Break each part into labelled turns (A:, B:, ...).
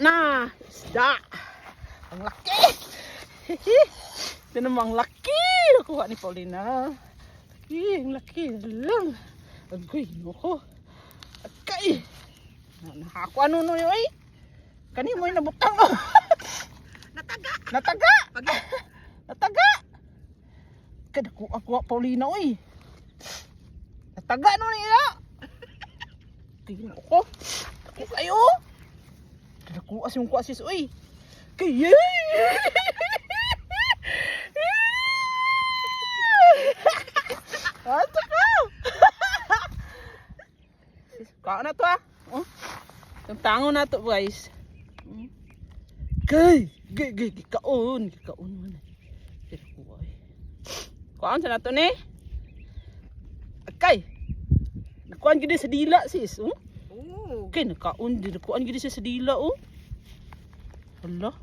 A: na isda. Ang laki. Ito namang laki. Nakuha ni Paulina. Ang laki lang. Agoy, nuko. Agkay. Nakakuha nuno yun eh. Kani mo yung nabutang mo.
B: Nataga.
A: Nataga. Nataga. Kada ko ako Paulina oy. Nataga no niya. Tingin ko. Ako kayo. Kada ko asim ko asis oy. Kaya. Ato ka. Ka na to ah. Oh. Tango na to guys. Gay, kaon man. Pero kuway. Kuan sa nato ni? Akay. Nakuan gid sa dila sis, oh.
B: Oh.
A: Okay, nakaon din nakuan gid sa dila, oh. Hala.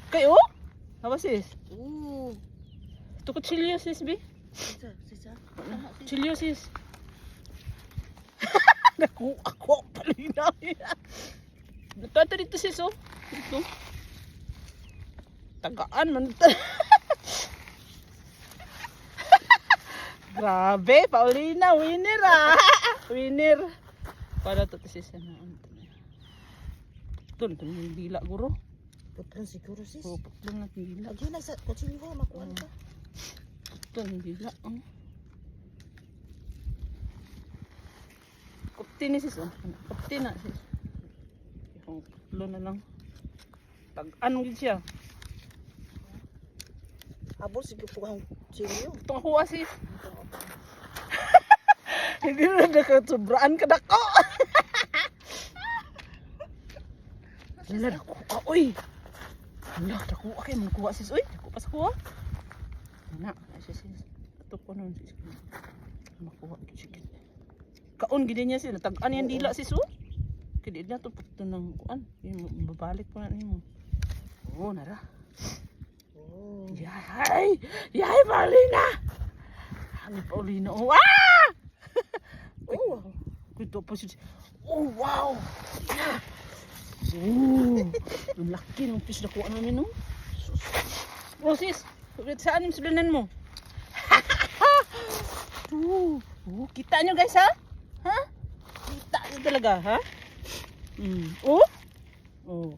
A: Kay oh. Apa sis?
B: Oh.
A: Ito kutsilyo sis, bi?
B: Sisa.
A: Kutsilyo sis. Naku ako palina. Ito dito sis oh. Dito. Tagaan man ito. Grabe, Paulina, winner ah. Winner. Para to sis na. Ito yung dila guro.
B: Putlan siguro sis.
A: Oh, putlan na dila.
B: Agyan na sa kutsilyo makuha ka.
A: Ito yung dila. Kupti ni sis oh. Kupti na sis. Yung putlo na lang. Tag-ano gid siya.
B: Habol sige po ang kutsilyo.
A: Ito ako sis. Hindi na nakasubraan ka dako. Wala dako ka oy. Wala dako kay man kuha sis oy. Dako pas kuha. Na, sis. Ito ko nun sis. Makuha gid siya. Kaon gid niya sis. Tag-an yan dila sis oh. Kaya na to pagto ng kuan. Yung babalik pa na nimo. Oh, nara.
B: Oh.
A: Yay! Yay, Paulina! Ano Paulina? Oh, ah! Oh, ito po siya. Oh, wow! Yeah. Oh, ang laki ng fish na kuha namin, no? Oh, sis, saan yung sulanan mo? Kita nyo guys, ha? Ha? Kita nyo talaga, ha? Oh? Oh.